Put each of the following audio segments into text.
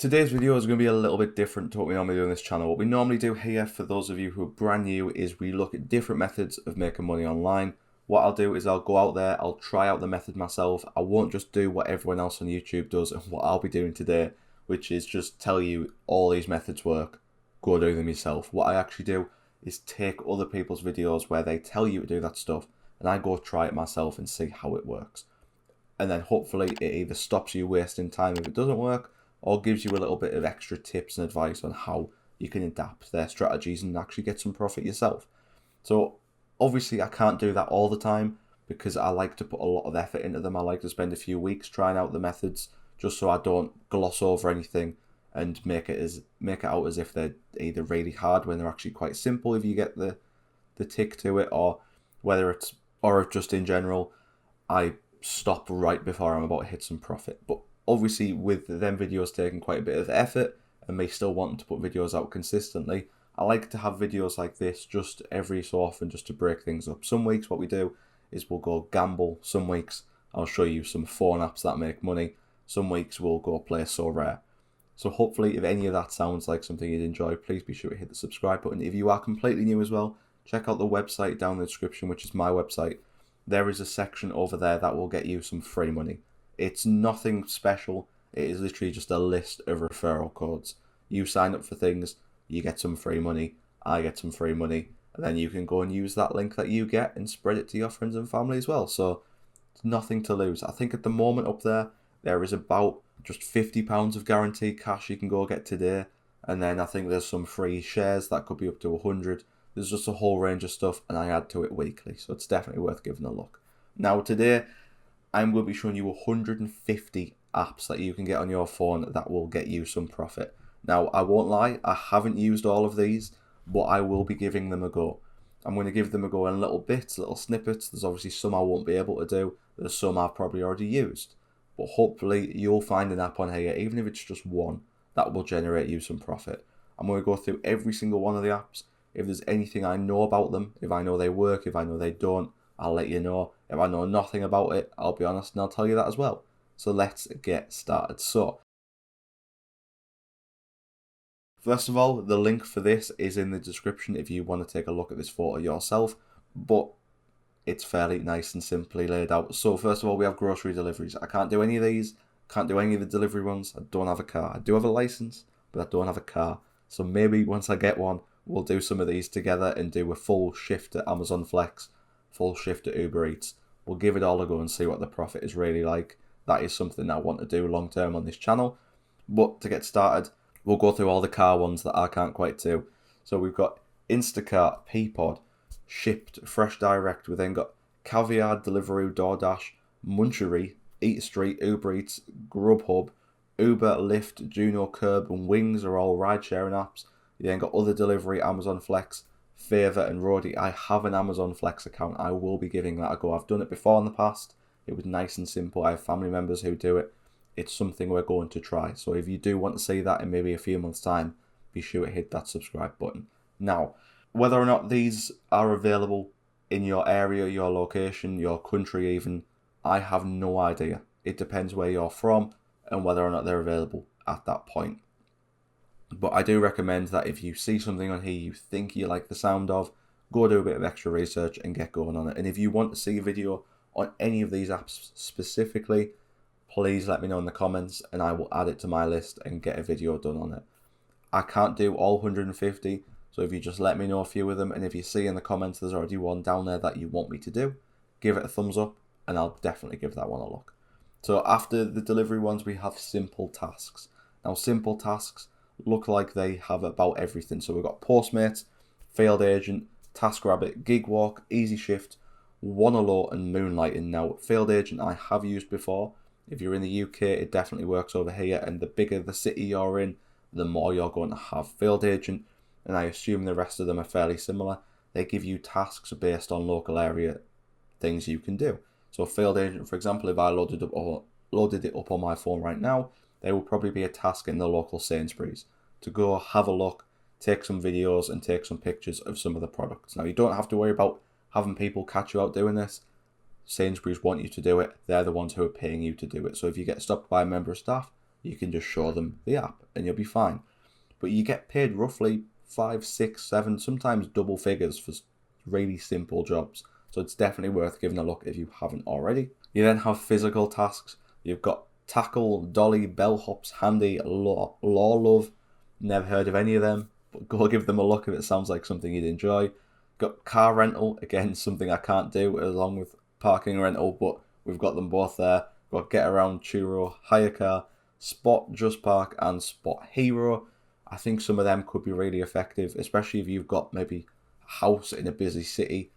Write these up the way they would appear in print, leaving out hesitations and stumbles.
Today's video is going to be a little bit different to what we normally do on this channel. What we normally do here, for those of you who are brand new, is we look at different methods of making money online. What I'll do is I'll go out there, I'll try out the method myself. I won't just do what everyone else on YouTube does and what I'll be doing today, which is just tell you all these methods work, go do them yourself. What I actually do is take other people's videos where they tell you to do that stuff and I go try it myself and see how it works. And then hopefully it either stops you wasting time if it doesn't work, or gives you a little bit of extra tips and advice on how you can adapt their strategies and actually get some profit yourself. So obviously I can't do that all the time because I like to put a lot of effort into them. I like to spend a few weeks trying out the methods just so I don't gloss over anything and make it out as if they're either really hard when they're actually quite simple if you get the tick to it, or if just in general I stop right before I'm about to hit some profit. But obviously with them videos taking quite a bit of effort and me still wanting to put videos out consistently, I like to have videos like this just every so often just to break things up. Some weeks what we do is we'll go gamble. Some weeks I'll show you some phone apps that make money. Some weeks we'll go play Sorare. So hopefully if any of that sounds like something you'd enjoy, please be sure to hit the subscribe button. If you are completely new as well, check out the website down in the description, which is my website. There is a section over there that will get you some free money. It's nothing special. It is literally just a list of referral codes. You sign up for things, you get some free money, I get some free money, and then you can go and use that link that you get and spread it to your friends and family as well. So it's nothing to lose. I think at the moment up there is about just £50 of guaranteed cash you can go get today. And then I think there's some free shares that could be up to 100. There's just a whole range of stuff and I add to it weekly. So it's definitely worth giving a look. Now today, I'm going to be showing you 150 apps that you can get on your phone that will get you some profit. Now, I won't lie, I haven't used all of these, but I will be giving them a go. I'm going to give them a go in little bits, little snippets. There's obviously some I won't be able to do. There's some I've probably already used. But hopefully you'll find an app on here, even if it's just one, that will generate you some profit. I'm going to go through every single one of the apps. If there's anything I know about them, if I know they work, if I know they don't, I'll let you know. If I know nothing about it, I'll be honest and I'll tell you that as well. So let's get started. So, first of all, the link for this is in the description if you want to take a look at this photo yourself, but it's fairly nice and simply laid out. So first of all, we have grocery deliveries. I can't do any of these, can't do any of the delivery ones. I don't have a car. I do have a license, but I don't have a car. So maybe once I get one, we'll do some of these together and do a full shift at Amazon Flex, full shift at Uber Eats. We'll give it all a go and see what the profit is really like. That is something I want to do long term on this channel. But to get started, we'll go through all the car ones that I can't quite do. So we've got Instacart, Peapod, Shipped, Fresh Direct. We then got Caviar, Deliveroo, DoorDash, Munchery, Eat Street, Uber Eats, Grubhub, Uber, Lyft, Juno, Curb, and Wings are all ride-sharing apps. You then got other delivery, Amazon Flex, Favour, and Roadie. I have an Amazon Flex account. I will be giving that a go. I've done it before in the past. It was nice and simple. I have family members who do it. It's something we're going to try. So if you do want to see that in maybe a few months' time, be sure to hit that subscribe button. Now, whether or not these are available in your area, your location, your country even, I have no idea. It depends where you're from and whether or not they're available at that point. But I do recommend that if you see something on here you think you like the sound of, go do a bit of extra research and get going on it. And if you want to see a video on any of these apps specifically, please let me know in the comments and I will add it to my list and get a video done on it. I can't do all 150, so if you just let me know a few of them, and if you see in the comments there's already one down there that you want me to do, give it a thumbs up and I'll definitely give that one a look. So after the delivery ones, we have simple tasks. Now simple tasks look like they have about everything. So we've got Postmates, Failed Agent, TaskRabbit, GigWalk, Easy Shift, Wanalo, and Moonlighting. Now Failed Agent I have used before. If you're in the UK, it definitely works over here, and the bigger the city you're in, the more you're going to have Failed Agent, and I assume the rest of them are fairly similar. They give you tasks based on local area things you can do. So Failed Agent, for example, if I loaded it up on my phone right now, there will probably be a task in the local Sainsbury's to go have a look, take some videos and take some pictures of some of the products. Now you don't have to worry about having people catch you out doing this. Sainsbury's want you to do it. They're the ones who are paying you to do it. So if you get stopped by a member of staff, You can just show them the app and you'll be fine. But you get paid roughly 5, 6, 7, sometimes double figures for really simple jobs. So it's definitely worth giving a look if you haven't already. You then have physical tasks. You've got Tackle, Dolly, Bellhops, Handy, Law Love. Never heard of any of them, but go give them a look if it sounds like something you'd enjoy. Got Car Rental, again, something I can't do along with Parking Rental, but we've got them both there. Got Get Around, Churro, Hire Car, Spot, Just Park, and Spot Hero. I think some of them could be really effective, especially if you've got maybe a house in a busy city,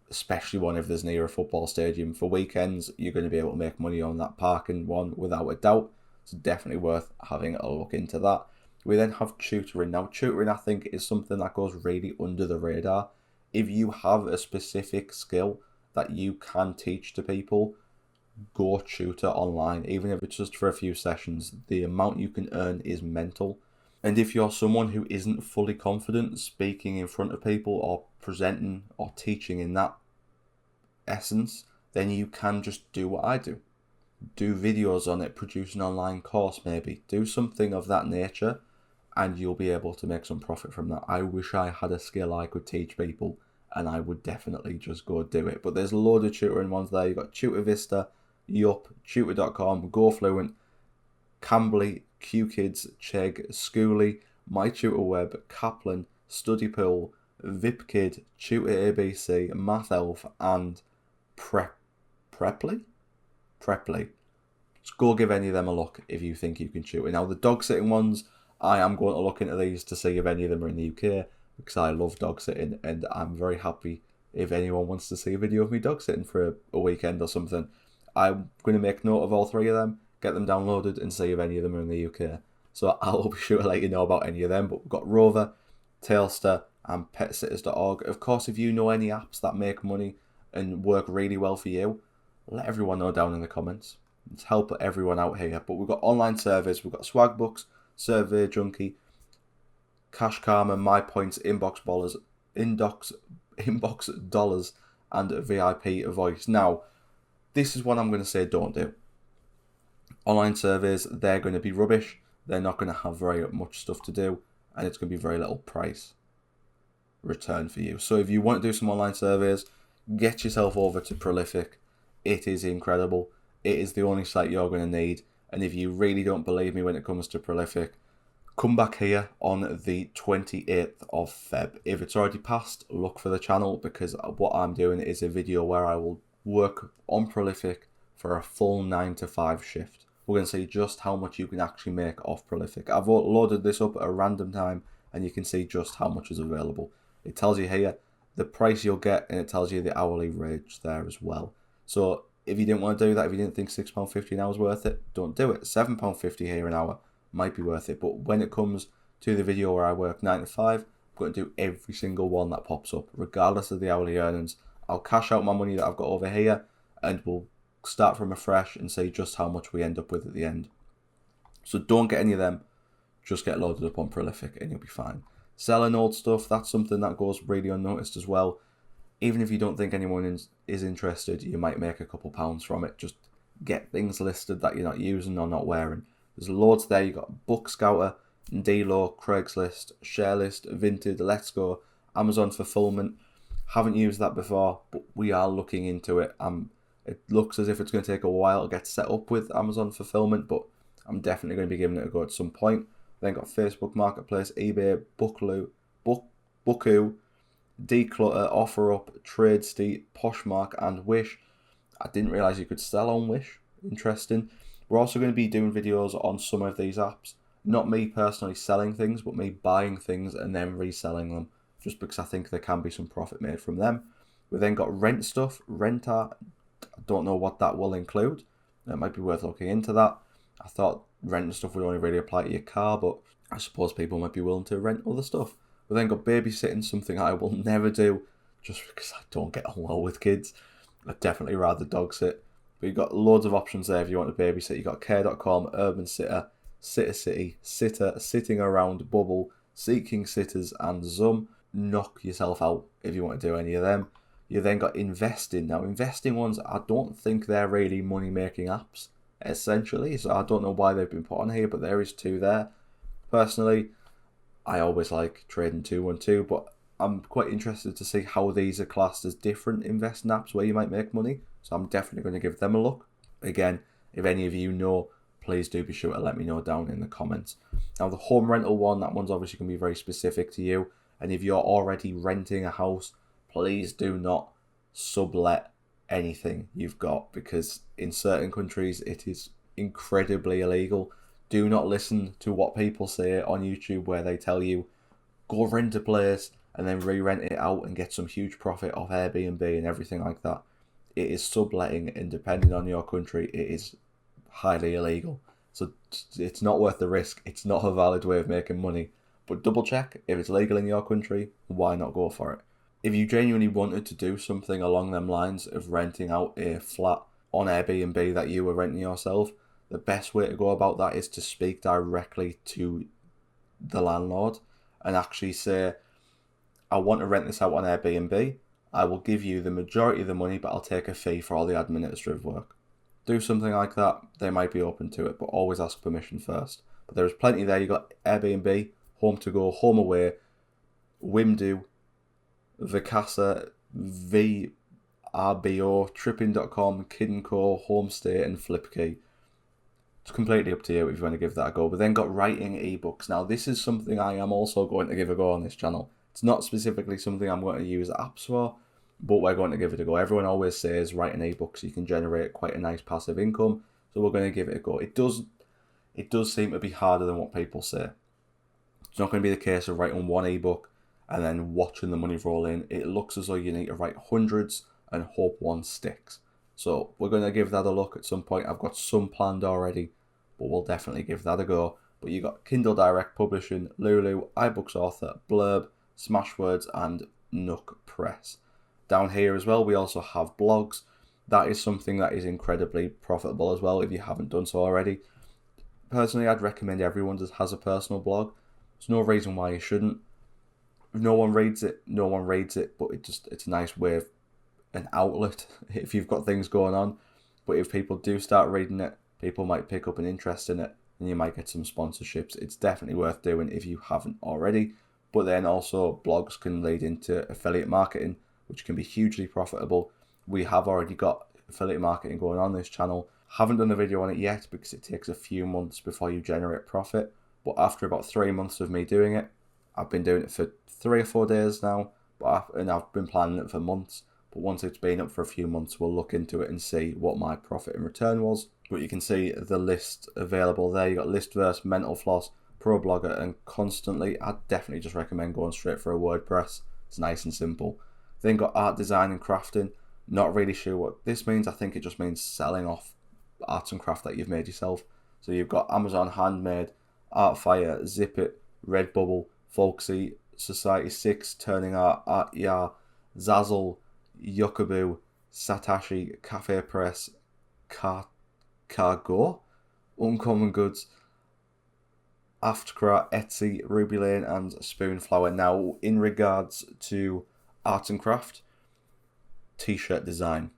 especially one if there's near a football stadium. For weekends, you're going to be able to make money on that parking one without a doubt. It's definitely worth having a look into that. We then have tutoring. Now, tutoring, I think, is something that goes really under the radar. If you have a specific skill that you can teach to people, go tutor online, even if it's just for a few sessions. The amount you can earn is mental. And if you're someone who isn't fully confident speaking in front of people or presenting or teaching in that essence, then you can just do what I do. Do videos on it, produce an online course maybe. Do something of that nature and you'll be able to make some profit from that. I wish I had a skill I could teach people and I would definitely just go do it. But there's a load of tutoring ones there. You've got Tutor Vista, Yup, Tutor.com, GoFluent, Cambly, QKids, Chegg, Schooly, MyTutorWeb, Kaplan, StudyPool, VipKid, Tutor ABC, MathElf, and Preply? Just go give any of them a look if you think you can tutor. Now, the dog sitting ones, I am going to look into these to see if any of them are in the UK because I love dog sitting and I'm very happy if anyone wants to see a video of me dog sitting for a weekend or something. I'm going to make note of all three of them, get them downloaded and see if any of them are in the UK. So I'll be sure to let you know about any of them. But we've got Rover, Tailster and PetSitters.org. Of course, if you know any apps that make money and work really well for you, let everyone know down in the comments. Let's help everyone out here. But we've got online surveys, we've got Swagbooks, Survey Junkie, Cash Karma, My Points, Inbox Dollars, and VIP Voice. Now, this is what I'm going to say don't do. Online surveys, they're going to be rubbish. They're not going to have very much stuff to do, and it's going to be very little price return for you. So if you want to do some online surveys, get yourself over to Prolific. It is incredible. It is the only site you're going to need. And if you really don't believe me when it comes to Prolific, come back here on the 28th of Feb. If it's already passed, look for the channel because what I'm doing is a video where I will work on Prolific for a full 9 to 5 shift. We're going to see just how much you can actually make off Prolific. I've loaded this up at a random time and you can see just how much is available. It tells you here the price you'll get and it tells you the hourly wage there as well. So if you didn't want to do that, if you didn't think £6.50 an hour is worth it, don't do it. £7.50 here an hour might be worth it. But when it comes to the video where I work 9 to 5, I'm going to do every single one that pops up, regardless of the hourly earnings. I'll cash out my money that I've got over here and we'll start from afresh and see just how much we end up with at the end. So don't get any of them. Just get loaded up on Prolific and you'll be fine. Selling old stuff, that's something that goes really unnoticed as well. Even if you don't think anyone is interested, you might make a couple pounds from it. Just get things listed that you're not using or not wearing. There's loads there. You've got Book Scouter, Delo, Craigslist, ShareList, Vinted, Let's Go, Amazon Fulfillment. Haven't used that before, but we are looking into it. It looks as if it's going to take a while to get set up with Amazon Fulfillment, but I'm definitely going to be giving it a go at some point. Then got Facebook Marketplace, eBay, Booku, Declutter, OfferUp, TradeSteet, Poshmark, and Wish. I didn't realise you could sell on Wish. Interesting. We're also going to be doing videos on some of these apps. Not me personally selling things, but me buying things and then reselling them, just because I think there can be some profit made from them. We then got Rent Stuff, Rentar. I don't know what that will include. It might be worth looking into that. I thought renting stuff would only really apply to your car, but I suppose people might be willing to rent other stuff. We then got babysitting, something I will never do just because I don't get on well with kids. I'd definitely rather dog sit. But you've got loads of options there if you want to babysit. You've got care.com, Urban Sitter, Sitter City, Sitter, Sitting Around, Bubble, Seeking Sitters, and Zoom. Knock yourself out if you want to do any of them. You then got investing. Now, investing ones, I don't think they're really money-making apps. essentially. So I don't know why they've been put on here, but there is 2 there. Personally, I always like trading 212, but I'm quite interested to see how these are classed as different investing apps where you might make money. So I'm definitely going to give them a look. Again, if any of you know, please do be sure to let me know down in the comments. Now the home rental one, that one's obviously going to be very specific to you. And if you're already renting a house, please do not sublet anything you've got, because in certain countries it is incredibly illegal. Do not listen to what people say on YouTube where they tell you, go rent a place and then re-rent it out and get some huge profit off Airbnb and everything like that. It is subletting, and depending on your country, it is highly illegal. So it's not worth the risk. It's not a valid way of making money. But double check, if it's legal in your country, why not go for it? If you genuinely wanted to do something along them lines of renting out a flat on Airbnb that you were renting yourself, the best way to go about that is to speak directly to the landlord and actually say, I want to rent this out on Airbnb. I will give you the majority of the money, but I'll take a fee for all the administrative work. Do something like that. They might be open to it, but always ask permission first. But there's plenty there. You got Airbnb, Home to Go, Home Away, Wimdu, Vacasa, VRBO, Tripping.com, Kid & Co, Homestay, and Flipkey. It's completely up to you if you want to give that a go. But then got writing ebooks. Now, this is something I am also going to give a go on this channel. It's not specifically something I'm going to use apps for, but we're going to give it a go. Everyone always says write an ebook so you can generate quite a nice passive income. So we're going to give it a go. It does seem to be harder than what people say. It's not going to be the case of writing one ebook and then watching the money roll in. It looks as though you need to write hundreds and hope one sticks. So we're going to give that a look at some point. I've got some planned already, but we'll definitely give that a go. But you got Kindle Direct Publishing, Lulu, iBooks Author, Blurb, Smashwords, and Nook Press. Down here as well, we also have blogs. That is something that is incredibly profitable as well if you haven't done so already. Personally, I'd recommend everyone just has a personal blog. There's no reason why you shouldn't. If no one reads it, no one reads it, but it's a nice way of an outlet if you've got things going on. But if people do start reading it, people might pick up an interest in it and you might get some sponsorships. It's definitely worth doing if you haven't already. But then also blogs can lead into affiliate marketing, which can be hugely profitable. We have already got affiliate marketing going on this channel. Haven't done a video on it yet because it takes a few months before you generate profit. But after about 3 months of me doing it, I've been doing it for 3 or 4 days now, and I've been planning it for months. But once it's been up for a few months, we'll look into it and see what my profit in return was. But you can see the list available there. You got Listverse, Mental Floss, Pro Blogger, and Constantly. I'd definitely just recommend going straight for a WordPress. It's nice and simple. Then got Art, Design, and Crafting. Not really sure what this means. I think it just means selling off arts and craft that you've made yourself. So you've got Amazon Handmade, Artfire, Zip It, Redbubble, Folksy, Society 6, Turning Art, Art Yar, Zazzle, Yuckaboo, Satashi, Cafe Press, Cargo, Uncommon Goods, Aftercraft, Etsy, Ruby Lane, and Spoonflower. Now, in regards to art and craft, t-shirt design,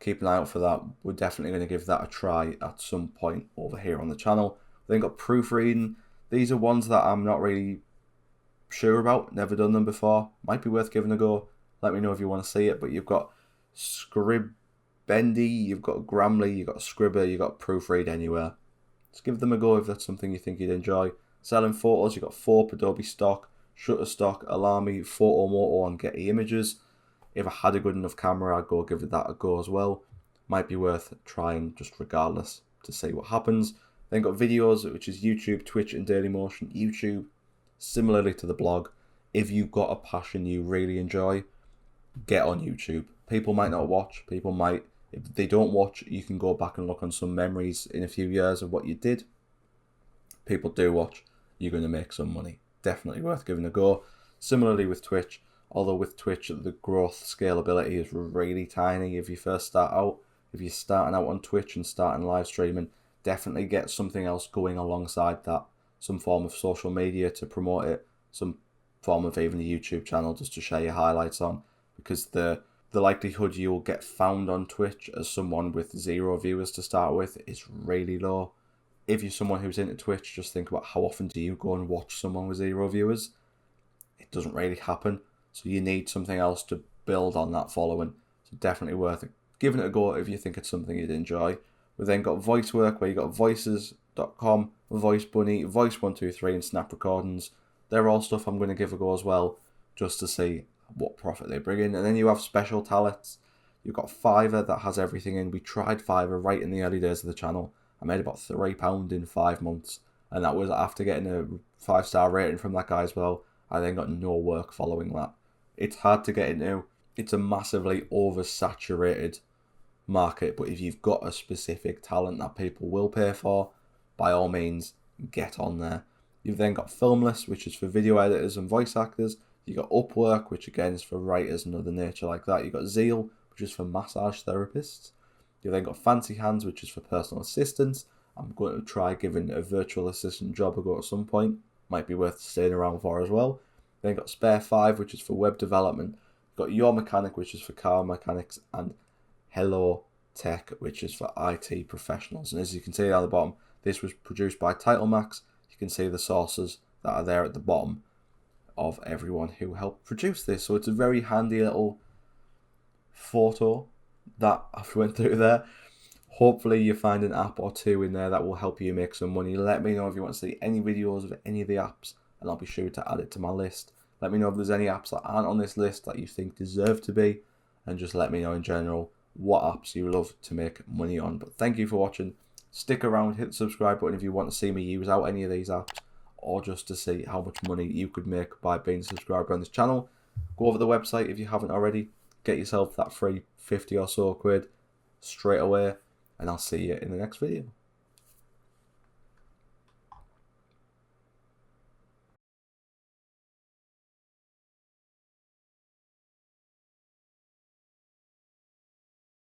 keep an eye out for that. We're definitely going to give that a try at some point over here on the channel. Then got Proofreading. These are ones that I'm not really sure about, never done them before. Might be worth giving a go. Let me know if you want to see it. But you've got Scribendy, you've got Grammarly, you've got Scribber, you've got Proofread Anywhere. Just give them a go if that's something you think you'd enjoy. Selling photos, you've got Fope, Adobe Stock, Shutterstock, Alarmy, Photomoto, and Getty Images. If I had a good enough camera, I'd go give that a go as well. Might be worth trying just regardless to see what happens. Then got videos, which is YouTube, Twitch, and Dailymotion. YouTube, similarly to the blog, if you've got a passion you really enjoy, get on YouTube. People might not watch, people might, if they don't watch, you can go back and look on some memories in a few years of what you did. People do watch, you're going to make some money. Definitely worth giving a go. Similarly with Twitch, although with Twitch the growth scalability is really tiny if you first start out. If you're starting out on Twitch and starting live streaming, definitely get something else going alongside that. Some form of social media to promote it, some form of even a YouTube channel just to share your highlights on, because the the likelihood you'll get found on Twitch as someone with 0 viewers to start with is really low. If you're someone who's into Twitch, just think about how often do you go and watch someone with 0 viewers. It doesn't really happen. So you need something else to build on that following. So definitely worth it. Giving it a go if you think it's something you'd enjoy. We've then got voice work, where you got voices.com, Voice Bunny, Voice123 and Snap Recordings. They're all stuff I'm going to give a go as well, just to see what profit they bring in. And then you have special talents. You've got Fiverr that has everything in. We tried Fiverr right in the early days of the channel. I made about £3 in 5 months, and that was after getting a 5-star rating from that guy as well. I then got no work following that. It's hard to get into. It's a massively oversaturated market, but if you've got a specific talent that people will pay for, by all means, get on there. You've then got Filmless, which is for video editors and voice actors. You've got Upwork, which again is for writers and other nature like that. You've got Zeal, which is for massage therapists. You've then got Fancy Hands, which is for personal assistants. I'm going to try giving a virtual assistant job a go at some point. Might be worth staying around for as well. Then you've got Spare 5, which is for web development. You've got Your Mechanic, which is for car mechanics. And Hello Tech, which is for IT professionals. And as you can see down the bottom, this was produced by TitleMax. You can see the sources that are there at the bottom of everyone who helped produce this. So it's a very handy little photo that I've went through there. Hopefully you find an app or two in there that will help you make some money. Let me know if you want to see any videos of any of the apps, and I'll be sure to add it to my list. Let me know if there's any apps that aren't on this list that you think deserve to be, and just let me know in general what apps you love to make money on. But thank you for watching. Stick around, hit the subscribe button if you want to see me use out any of these apps, or just to see how much money you could make by being a subscriber on this channel. Go over the website if you haven't already. Get yourself that free 50 or so quid straight away, and I'll see you in the next video.